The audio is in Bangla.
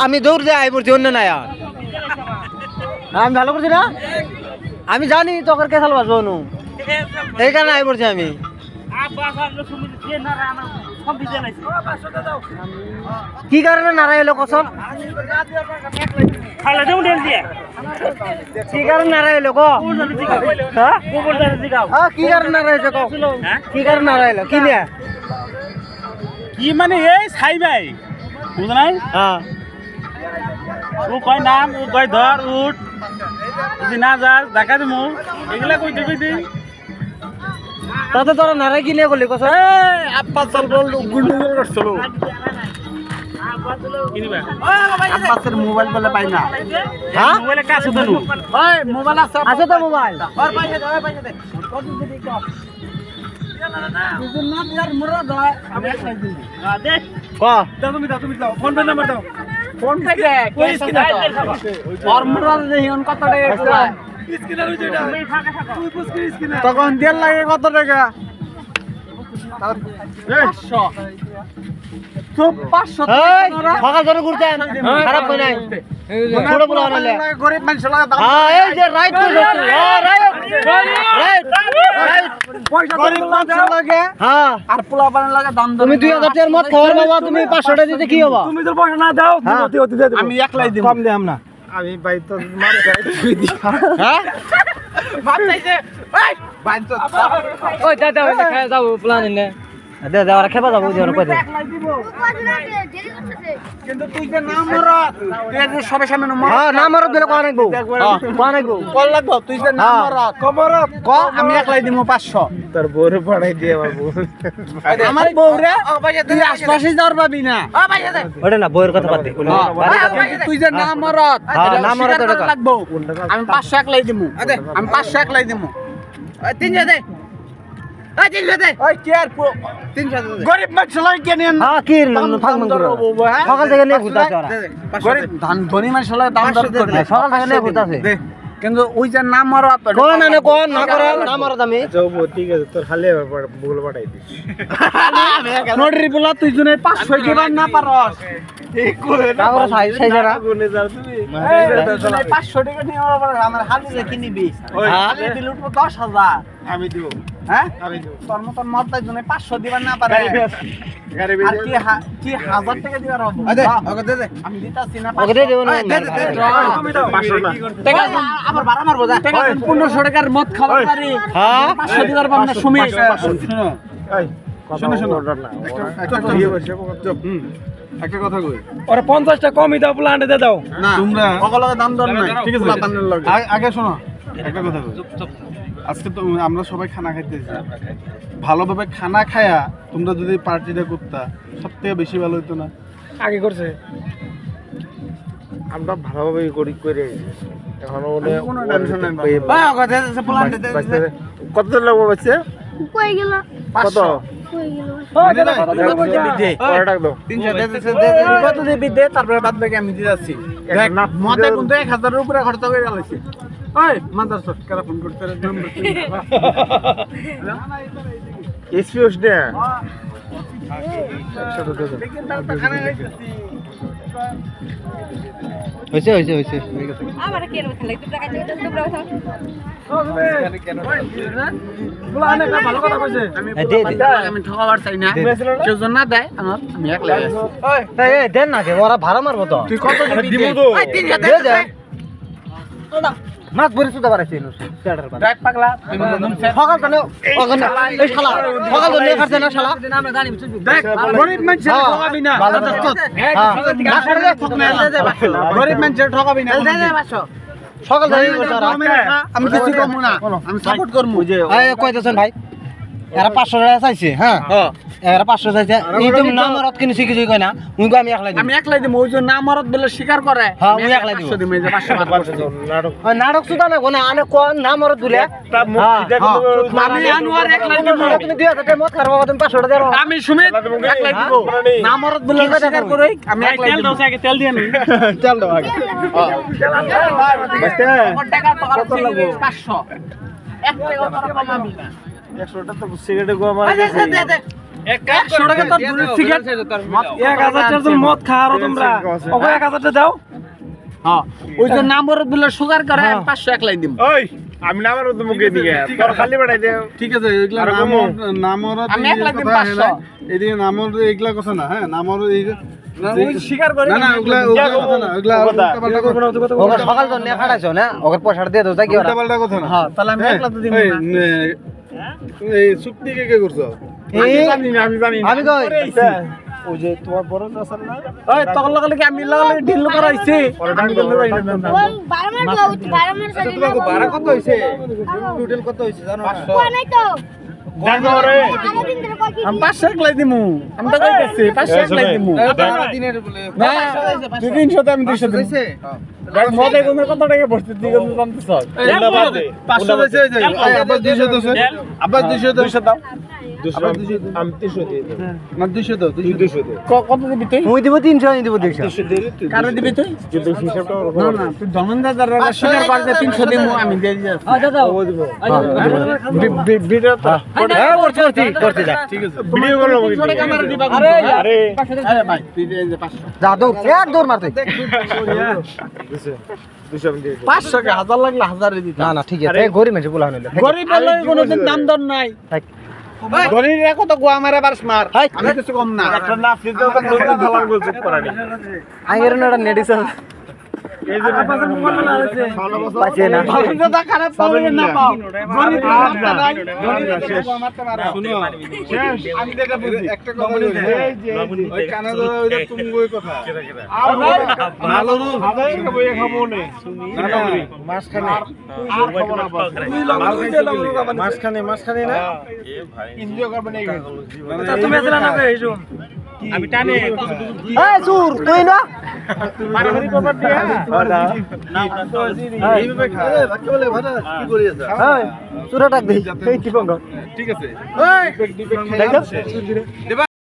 আমি দৌড় যাই পড়ছি অন্য নাই আর আমি ভালো করছি না আমি জানি তোকে কে চাল বাঁচবো নু এই কারণে আই পড়ছি আমি কি কারণে নারাই এলো কসম কি কারণে নারাই এলো কি কারণে নারাই কি কারণে নারাই এলো কি নিয়ে কি মানে এই ছাই ভাই বুঝো নাই হ্যাঁ ও কয় নাম ও কয় ধর উঠ যদি না যাস দেখা দেবো এগুলা কই দেবে দি তাতে তোরা নারাই কি নিয়ে করলি কসম আপা চল বল গুন্ডুগুল করছিল কিনিবা আব্বাসের মোবাইল বলে পাই না হ্যাঁ মোবাইলে কাছে তো নু ওই মোবাইল আছে তো মোবাইল আর পয়সা দে পয়সা দে কত দিবি কো দুজন না দিয়ার মুরা দয় আমি একলাই দিই দে ক তুমি দাও ফোন পে নাম্বার দাও ফোন পে কে কই স্ক্যানার আর মুরা দেই অন কত টাকা এক্সট্রা স্ক্যানার হইছে এটা তুমি ফাঁকা থাকো তুই পুষ করে স্ক্যানার তখন দেড় লাগে কত টাকা 500 সকাল ধরে ঘুরতেন খারাপ কই নাই ছোট বলা হলে গরিব মানুষ লাগা দাম হ্যাঁ এই যে রাইট কই হ্যাঁ রাইট গরিব মানুষ লাগে হ্যাঁ আর পোলা বান লাগা দাম তুমি 2000 টাকার মত খাওয়ার বাবা তুমি 500 টাকা দিতে কি হবে তুমি তো পয়সা না দাও অতি দে আমি একলাই দিব কম দেম না আমি ভাই তো মার গাই তুই দি হ্যাঁ ভাত চাইছে এই ভাই তো ওই দাদা ওই খায় যাও প্ল্যান নে দে দে আর খেবা যাবো দিও কই দে একলাই দিব কিন্তু তুই যে নাম মরত তুই যে সবে সামনে নাম হ্যাঁ নাম আর দিলে কোন আইবো কোন আইবো কল লাগবো তুই যে নাম মরত কবরত ক আমি একলাই দিব 500 তোর বউরে পড়াই দিয়ে আমার বউ আমার বউরে তুই আশপাশে যাওয়ার পাবি না ওটা না বউয়ের কথা বাদ দে তুই যে নাম মরত হ্যাঁ, নাম মরদ ওটা কর। লাগবো আমি 500 একলাই দিব আমি 500 একলাই দিব 300 দে 300 দে ওই কি আর 300 দে গরিব মানুষ লাগে কেন হ্যাঁ কি ফাঁক মাং করো সকাল থেকে নিয়ে ঘুরতাছে ওরা গরিব ধনী মানুষ লাগে দাম দর করবে সকাল থেকে নিয়ে ঘুরতাছে কিন্তু ওই যে নাম মরত কোন না কোন না করে নাম আর আমি যাবো ঠিক আছে তোর খালি বগুলো পাঠাই দিস নোটরি বলা তুই জনে 500 দিবার না পারস তারপরে সাই যারা গুনে যাও তুমি 500 টাকা নিয়ে আমার হালি রেখে নিবি হালি বিল উঠবো 10,000 আমি দিব হ্যাঁ আমি দিব তোর মতন মরতাই জন্য 500 দিবার না পারে গাড়ি আর কি 1000 টাকা দিবার হবে দে দে আমি দিতাছি না ওকে দে দেব না তুমি দাও 500 না টাকা আবার ভাড়া মারবো যা টাকা 1500 টাকার মদ খাওয়া পারি হ্যাঁ 500 দিবার পাব না সুমি শোনো শোনো একটা ইয়ে বসে চুপ একটা কথা কই ওরে 50 টাকা কমই দাও প্লান্টে দে দাও না তোমরা সকলকে দাম দর নাই ঠিক আছে প্লান্টের লগে আগে শোনো একটা কথা কই আজকে তো আমরা সবাই খানা খাইতেছি ভালোভাবে খানা খায়া তোমরা যদি পার্টিটা করতা সবথেকে বেশি ভালো হতো না আগে করছে আমরা ভালোভাবে করি করে এখন ওনে কোনো টেনশন নাই ভাই কথা আছে প্লান্টে দে কত লাগবে বাচ্চা কই গেল কত কই গেল টাকা দাও 300 দে কত দিবি দে তারপরে বাদ বাকি আমি দিয়ে যাচ্ছি দেখ মতে কিন্তু 1000 এর উপরে খরচ করে গেছে ওই মাদার সট কারা ফোন করতে রে নম্বর এসপিওস দে হইছে হইছে হইছে আমার কি এর কথা লাগতে টাকা দিতে তোমরা উঠাও ভালো কথা কইছে দে দে আমি ঠকাবার চাই না কেউ জন না দেয় আমার আমি একলা আছি এই দেন না কে ওরা ভাড়া মারবো তো তুই কত দিবি দিমু তো। এই 300 দে দে মাছ ভরে সুদা বাড়াইছে নো স্যাটার পার দেখ পাগলা সকাল তো ওখানে এই শালা সকাল তো নিয়ে কাটছে না শালা দেখ গরিব মানুষ ঠকাবি না ভালো দোস্ত হ্যাঁ না করে দে গরিব মানুষ ঠকাবি না দে দে 500 সকাল থেকে করছে ওরা আমি কিছু কমু না আমি সাপোর্ট করমু এই কইতেছেন ভাই এরা 500 টাকা চাইছে হ্যাঁ এরা 500 চাইছে এই তুমি নাম রত কিনে শিখে কই না মুই আমি একলাই দিই আমি একলাই দিমু ওই যে না মরদ বলে স্বীকার করে হ্যাঁ মুই একলাই দিব 500 দিমু এই যে 500 বাদ করছে ওই নাটক সুদা না কোনা আনে কোন নাম রত দুলে আমি আনোয়ার একলাই দিমু তুমি 2000 টাকা মত খারবা তুমি 500 টাকা দেরো আমি সুমিত একলাই দিব না মরদ বলে স্বীকার করে আমি একলাই দিব তেল দাও আগে তেল দিয়ে নি চল দাও আগে টাকা তো কত লাগবে 500 এক টাকা কমাবি না 100টা তো সিগারেটে গো আমার দে দে দে 100 টাকা তোর দুধের সিগারেট 1000 টাকা মদ খাওয়ারো তোমরা ওকে 1000 টাকা দাও হ্যাঁ ওই যে নাম্বার দিলে সুগার করে 500 একলাই দিম আমি নামার তো মুখে দিকে তোর খালি বাড়াই দে ঠিক আছে এগুলা নামর আমি একলা দিম 500 এদিকে নামর এগুলা কথা না হ্যাঁ নামর এই স্বীকার করে না না ওগুলা কথা না ওগুলা উল্টাপাল্টা কথা ওকে সকাল তো নিয়ে খাড়াইছো না ওকে পয়সা দিয়ে দাও কি ওরা উল্টাপাল্টা কথা না হ্যাঁ তাহলে আমি একলা তো দিম এই, না এই চুক্তি কে করছো আমি জানি আমি কই ওই যে তোমার বড় আছে না ওই তখন লাগালে কি আমি লাগালে ঢিল করাইছি আমি বলতে পারি না ওই 12 মাস দাও 12 মাস আগে তোমাকে ভাড়া কত হইছে টোটাল কত হইছে জানো না কোয়া নাই তো দেখো রে আগে দিন ধরে কয় কি আমি 500 একলাই দিমু আমি তো কইতেছি 500 একলাই দিমু দিনের বলে না 300 তে আমি 200 দিম দেখ মদে কোন কত টাকা বসতে দিই কোন জানতে চাই 500 হইছে এই যে আবার 200 দছে আবার 200 দাও আমি 300 দিয়ে দেব না 200 দাও 200 দে কত দিবি তুই মুই দিব 300 আমি দিব 200 200 দিয়ে তুই কারে দিবি তুই যদি হিসাবটা না না তুই ধনন্দাদার সুগার পারতে 300 দিমু আমি দিয়ে দিই ভিডিও তো হ্যাঁ করতে যা ঠিক আছে ভিডিও করলো আরে আরে আরে ভাই তুই দিয়ে দে 500 যা দৌড় এক দৌড় মারতে 200 আমি দিয়ে 500 কে হাজার লাগলে হাজারে দিতে না না ঠিক আছে গরিব মানুষ বলা হইলো গরিব বলে কোনো দাম দর নাই গরিব রে কত গোয়া মারে বারস মার আমি কিছু কম না একটা না ফ্রিজে তো দুটো ভালো করে চুপ করা নেই আইয়ের না নেডিস এই যে পাচ্ছে না ভালো খারাপ পাবে না পাও গরিব মারতে নাই শুনো আমি যেটা বুঝি একটা কথা বলি ওই কানাডা ওইটা তুমি ওই কথা ভালো রূপ বইয়ে খাবো না না না মাঝখানে মাঝখানে না এনজয় করবে না তুমি এতলা না এইসব আমি টানে এই চুর তুই না মারামারি করবার দিয়ে এইভাবে খা বাকি বলে ভাড়া কি করি আছে এই চুরা ডাক দেই এই কি বঙ্গ ঠিক আছে এই ডিপেন্ড খাই